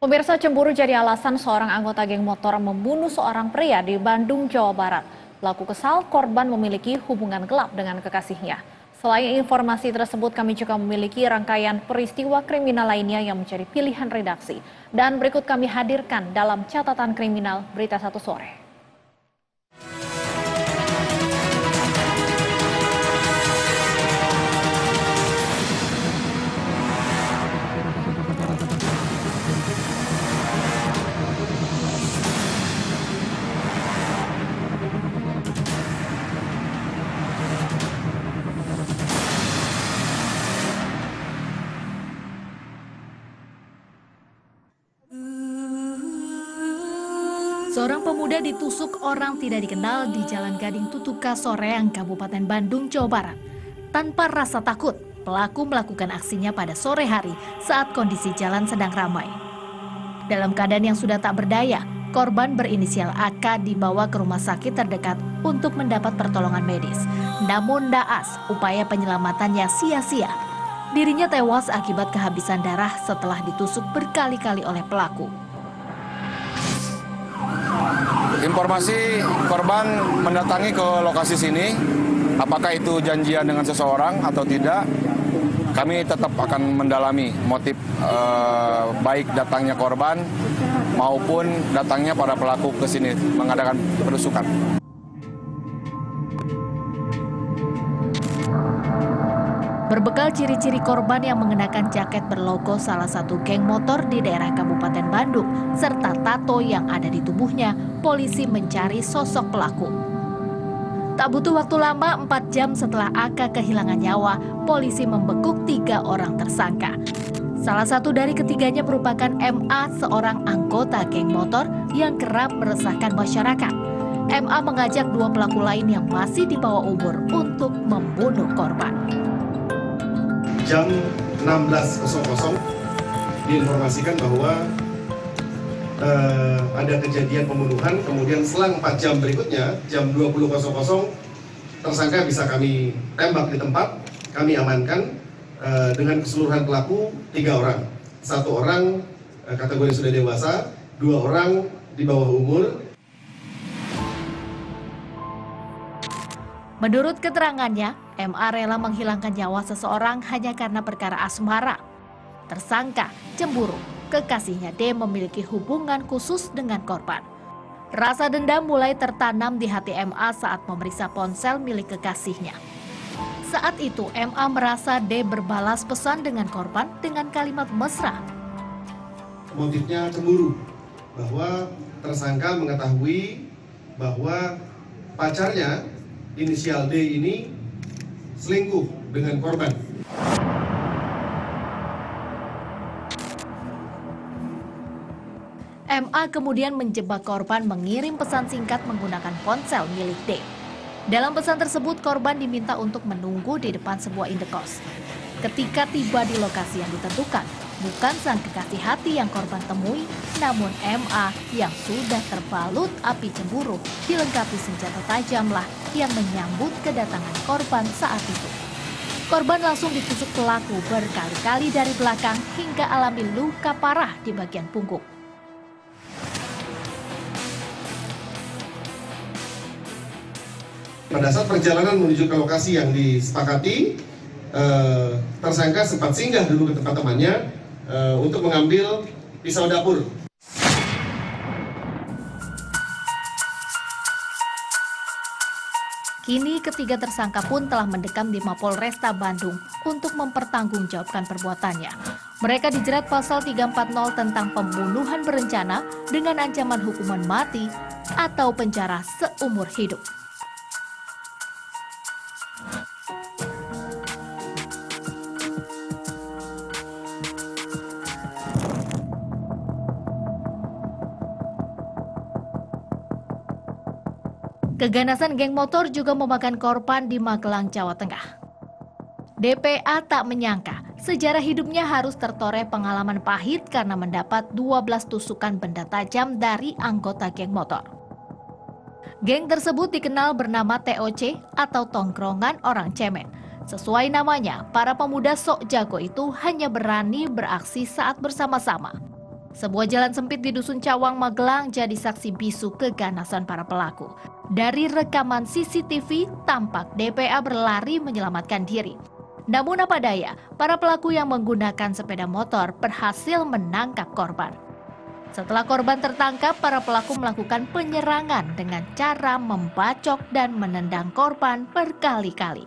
Pemirsa, cemburu jadi alasan seorang anggota geng motor membunuh seorang pria di Bandung, Jawa Barat. Pelaku kesal, korban memiliki hubungan gelap dengan kekasihnya. Selain informasi tersebut, kami juga memiliki rangkaian peristiwa kriminal lainnya yang menjadi pilihan redaksi. Dan berikut kami hadirkan dalam catatan kriminal Berita Satu Sore. Seorang pemuda ditusuk orang tidak dikenal di Jalan Gading Tutuka, Soreang, Kabupaten Bandung, Jawa Barat. Tanpa rasa takut, pelaku melakukan aksinya pada sore hari saat kondisi jalan sedang ramai. Dalam keadaan yang sudah tak berdaya, korban berinisial AK dibawa ke rumah sakit terdekat untuk mendapat pertolongan medis. Namun naas, upaya penyelamatannya sia-sia. Dirinya tewas akibat kehabisan darah setelah ditusuk berkali-kali oleh pelaku. Informasi korban mendatangi ke lokasi sini, apakah itu janjian dengan seseorang atau tidak, kami tetap akan mendalami motif baik datangnya korban maupun datangnya para pelaku ke sini mengadakan penusukan. Berbekal ciri-ciri korban yang mengenakan jaket berlogo salah satu geng motor di daerah Kabupaten Bandung, serta tato yang ada di tubuhnya, polisi mencari sosok pelaku. Tak butuh waktu lama, 4 jam setelah AK kehilangan nyawa, polisi membekuk 3 orang tersangka. Salah satu dari ketiganya merupakan MA, seorang anggota geng motor yang kerap meresahkan masyarakat. MA mengajak 2 pelaku lain yang masih di bawah umur untuk membunuh korban. Jam 16.00 diinformasikan bahwa ada kejadian pembunuhan, kemudian selang 4 jam berikutnya, jam 20.00, tersangka bisa kami tembak di tempat, kami amankan dengan keseluruhan pelaku 3 orang. 1 orang kategori sudah dewasa, 2 orang di bawah umur. Menurut keterangannya, MA rela menghilangkan nyawa seseorang hanya karena perkara asmara. Tersangka cemburu, kekasihnya D memiliki hubungan khusus dengan korban. Rasa dendam mulai tertanam di hati MA saat memeriksa ponsel milik kekasihnya. Saat itu MA merasa D berbalas pesan dengan korban dengan kalimat mesra. Motifnya cemburu, bahwa tersangka mengetahui bahwa pacarnya inisial D ini selingkuh dengan korban. MA kemudian menjebak korban mengirim pesan singkat menggunakan ponsel milik D. Dalam pesan tersebut, korban diminta untuk menunggu di depan sebuah indekos. Ketika tiba di lokasi yang ditentukan, bukan sang kekasih hati yang korban temui, namun MA yang sudah terbalut api cemburu, dilengkapi senjata tajamlah yang menyambut kedatangan korban saat itu. Korban langsung ditusuk pelaku berkali-kali dari belakang hingga alami luka parah di bagian punggung. Pada saat perjalanan menuju ke lokasi yang disepakati, tersangka sempat singgah dulu ke tempat temannya untuk mengambil pisau dapur. Kini ketiga tersangka pun telah mendekam di Mapolresta Bandung untuk mempertanggungjawabkan perbuatannya. Mereka dijerat pasal 340 tentang pembunuhan berencana dengan ancaman hukuman mati atau penjara seumur hidup. Keganasan geng motor juga memakan korban di Magelang, Jawa Tengah. DPA tak menyangka sejarah hidupnya harus tertoreh pengalaman pahit karena mendapat 12 tusukan benda tajam dari anggota geng motor. Geng tersebut dikenal bernama TOC atau Tongkrongan Orang Cemen. Sesuai namanya, para pemuda sok jago itu hanya berani beraksi saat bersama-sama. Sebuah jalan sempit di Dusun Cawang, Magelang jadi saksi bisu keganasan para pelaku. Dari rekaman CCTV, tampak DPA berlari menyelamatkan diri. Namun apa daya, para pelaku yang menggunakan sepeda motor berhasil menangkap korban. Setelah korban tertangkap, para pelaku melakukan penyerangan dengan cara membacok dan menendang korban berkali-kali.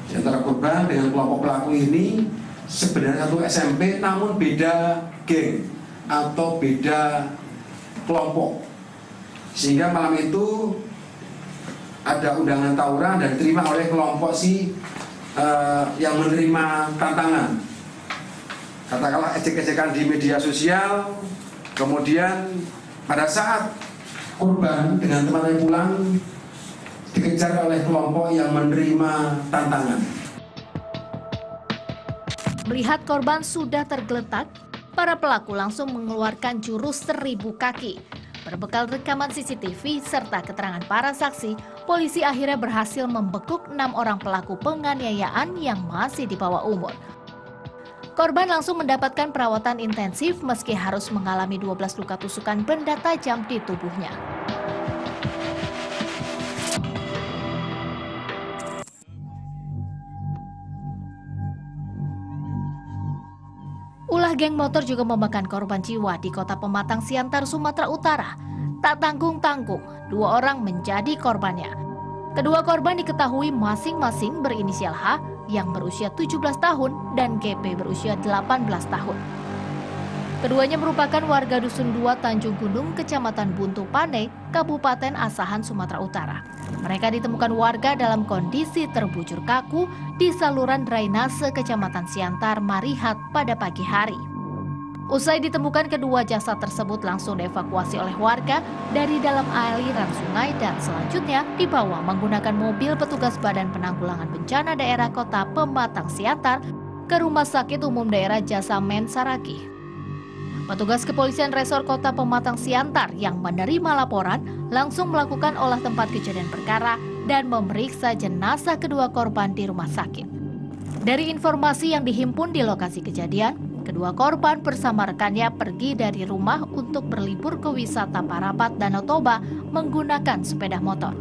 Di antara korban dengan kelompok pelaku ini sebenarnya satu SMP namun beda geng atau beda kelompok. Sehingga malam itu ada undangan tawuran dan diterima oleh kelompok yang menerima tantangan. Katakanlah ejek-ejekan di media sosial, kemudian pada saat korban dengan temannya pulang dikejar oleh kelompok yang menerima tantangan. Melihat korban sudah tergeletak, para pelaku langsung mengeluarkan jurus 1000 kaki. Berbekal rekaman CCTV serta keterangan para saksi, polisi akhirnya berhasil membekuk 6 orang pelaku penganiayaan yang masih di bawah umur. Korban langsung mendapatkan perawatan intensif meski harus mengalami 12 luka tusukan benda tajam di tubuhnya. Ulah geng motor juga memakan korban jiwa di Kota Pematang Siantar, Sumatera Utara. Tak tanggung-tanggung, 2 orang menjadi korbannya. Kedua korban diketahui masing-masing berinisial H yang berusia 17 tahun dan GP berusia 18 tahun. Keduanya merupakan warga Dusun 2 Tanjung Gunung, Kecamatan Buntu Pane, Kabupaten Asahan, Sumatera Utara. Mereka ditemukan warga dalam kondisi terbujur kaku di saluran drainase Kecamatan Siantar, Marihat pada pagi hari. Usai ditemukan, kedua jasad tersebut langsung dievakuasi oleh warga dari dalam aliran sungai dan selanjutnya dibawa menggunakan mobil petugas Badan Penanggulangan Bencana Daerah Kota Pematang Siantar ke Rumah Sakit Umum Daerah Jasamen Saragih. Petugas kepolisian Resor Kota Pematang Siantar yang menerima laporan langsung melakukan olah tempat kejadian perkara dan memeriksa jenazah kedua korban di rumah sakit. Dari informasi yang dihimpun di lokasi kejadian, kedua korban bersama rekannya pergi dari rumah untuk berlibur ke wisata Parapat Danau Toba menggunakan sepeda motor.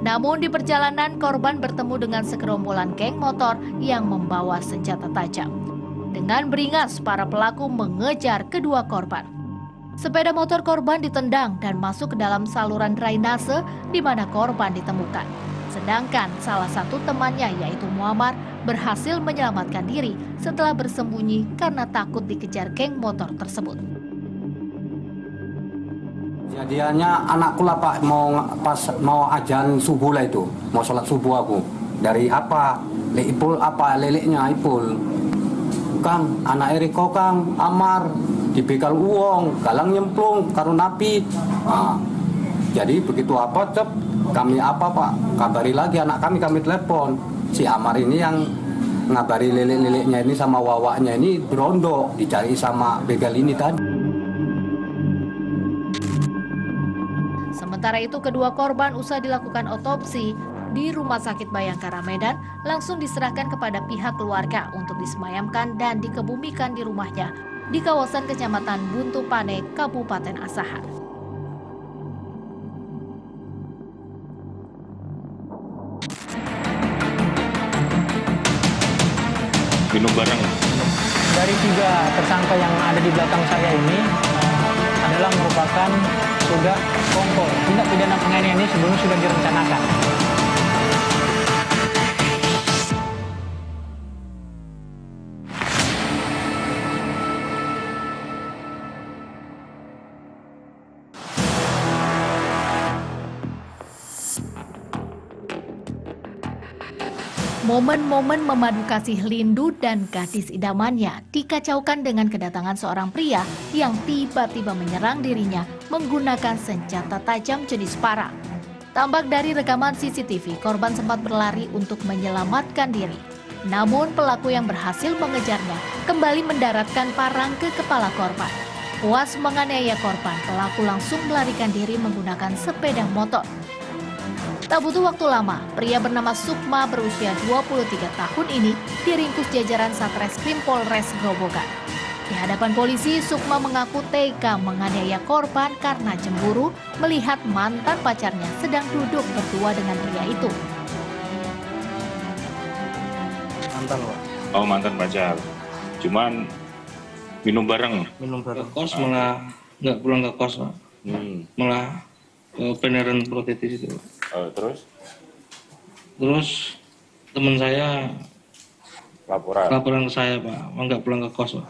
Namun di perjalanan korban bertemu dengan segerombolan geng motor yang membawa senjata tajam. Dengan beringas, para pelaku mengejar kedua korban. Sepeda motor korban ditendang dan masuk ke dalam saluran drainase di mana korban ditemukan. Sedangkan salah satu temannya yaitu Muammar berhasil menyelamatkan diri setelah bersembunyi karena takut dikejar geng motor tersebut. Jadiannya anakku lah Pak, mau ajan subuh lah itu, mau sholat subuh aku. Dari apa? Ipul apa leleknya Ipul. Kang, anak Eriko Kang, Amar, dibekal uang, galang nyemplung, karun api. Nah, jadi begitu apa cep, kami apa Pak, kabari lagi anak kami telepon. Si Amar ini yang ngabari lelek-leleknya ini sama wawaknya ini berondok, dicari sama begal ini tadi. Sementara itu kedua korban usai dilakukan otopsi di Rumah Sakit Bayangkara Medan langsung diserahkan kepada pihak keluarga untuk disemayamkan dan dikebumikan di rumahnya di kawasan Kecamatan Buntu Pane, Kabupaten Asahan. Minum bareng. Dari 3 tersangka yang ada di belakang saya ini adalah merupakan sudah kongkol. Tindak pidana penganiayaan ini sebelumnya sudah direncanakan. Momen-momen memadu kasih Lindu dan gadis idamannya dikacaukan dengan kedatangan seorang pria yang tiba-tiba menyerang dirinya menggunakan senjata tajam jenis parang. Tampak dari rekaman CCTV, korban sempat berlari untuk menyelamatkan diri. Namun pelaku yang berhasil mengejarnya kembali mendaratkan parang ke kepala korban. Puas menganiaya korban, pelaku langsung melarikan diri menggunakan sepeda motor. Tak butuh waktu lama, pria bernama Sukma berusia 23 tahun ini diringkus jajaran Satreskrim Polres Grobogan. Di hadapan polisi, Sukma mengaku tega menganiaya korban karena cemburu melihat mantan pacarnya sedang duduk berdua dengan pria itu. Mantan, Pak. Oh, mantan pacar. Cuman minum bareng. Minum Ke bareng. kos malah nggak pulang ke kos, Pak. Malah ke beneran protetis itu. Oh, terus Terus teman saya laporan ke saya, Pak, nggak pulang ke kos, Pak.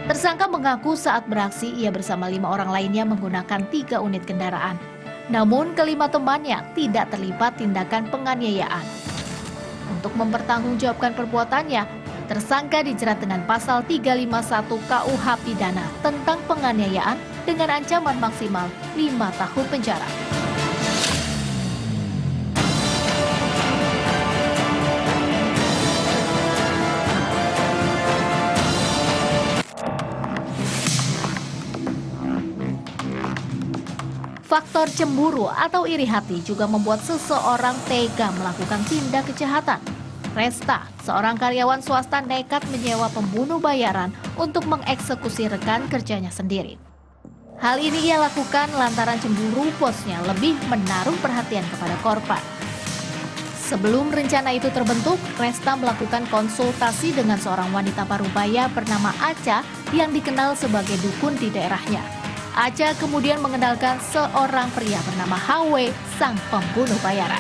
Tersangka mengaku saat beraksi ia bersama 5 orang lainnya menggunakan 3 unit kendaraan. Namun kelima temannya tidak terlibat tindakan penganiayaan. Untuk mempertanggungjawabkan perbuatannya, tersangka dijerat dengan pasal 351 KUH Pidana tentang penganiayaan dengan ancaman maksimal 5 tahun penjara. Faktor cemburu atau iri hati juga membuat seseorang tega melakukan tindak kejahatan. Resta, seorang karyawan swasta nekat menyewa pembunuh bayaran untuk mengeksekusi rekan kerjanya sendiri. Hal ini ia lakukan lantaran cemburu bosnya lebih menaruh perhatian kepada korban. Sebelum rencana itu terbentuk, Resta melakukan konsultasi dengan seorang wanita parubaya bernama Aca yang dikenal sebagai dukun di daerahnya. Aca kemudian mengenalkan seorang pria bernama HW, sang pembunuh bayaran.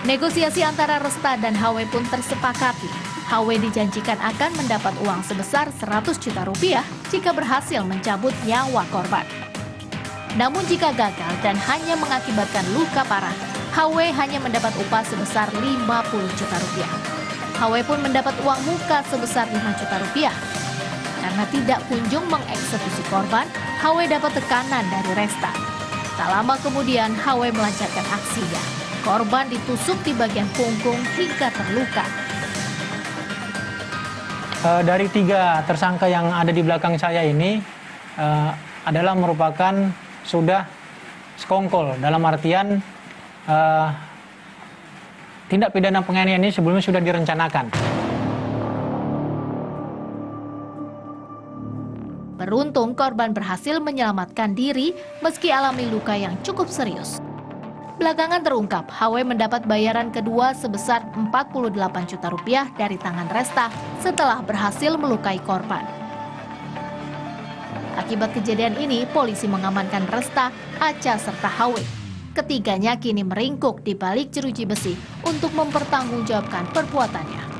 Negosiasi antara Resta dan HW pun tersepakati. HW dijanjikan akan mendapat uang sebesar 100 juta rupiah jika berhasil mencabut nyawa korban. Namun jika gagal dan hanya mengakibatkan luka parah, HW hanya mendapat upah sebesar 50 juta rupiah. HW pun mendapat uang muka sebesar 5 juta rupiah. Karena tidak kunjung mengeksekusi korban, HW dapat tekanan dari Resta. Tak lama kemudian, HW melancarkan aksinya. Korban ditusuk di bagian punggung hingga terluka. Dari 3 tersangka yang ada di belakang saya ini adalah merupakan sudah sekongkol, dalam artian tindak pidana penganiayaan ini sebelumnya sudah direncanakan. Beruntung korban berhasil menyelamatkan diri meski alami luka yang cukup serius. Belakangan terungkap, HW mendapat bayaran kedua sebesar 48 juta rupiah dari tangan Resta setelah berhasil melukai korban. Akibat kejadian ini, polisi mengamankan Resta, Aca, serta HW. Ketiganya kini meringkuk di balik jeruji besi untuk mempertanggungjawabkan perbuatannya.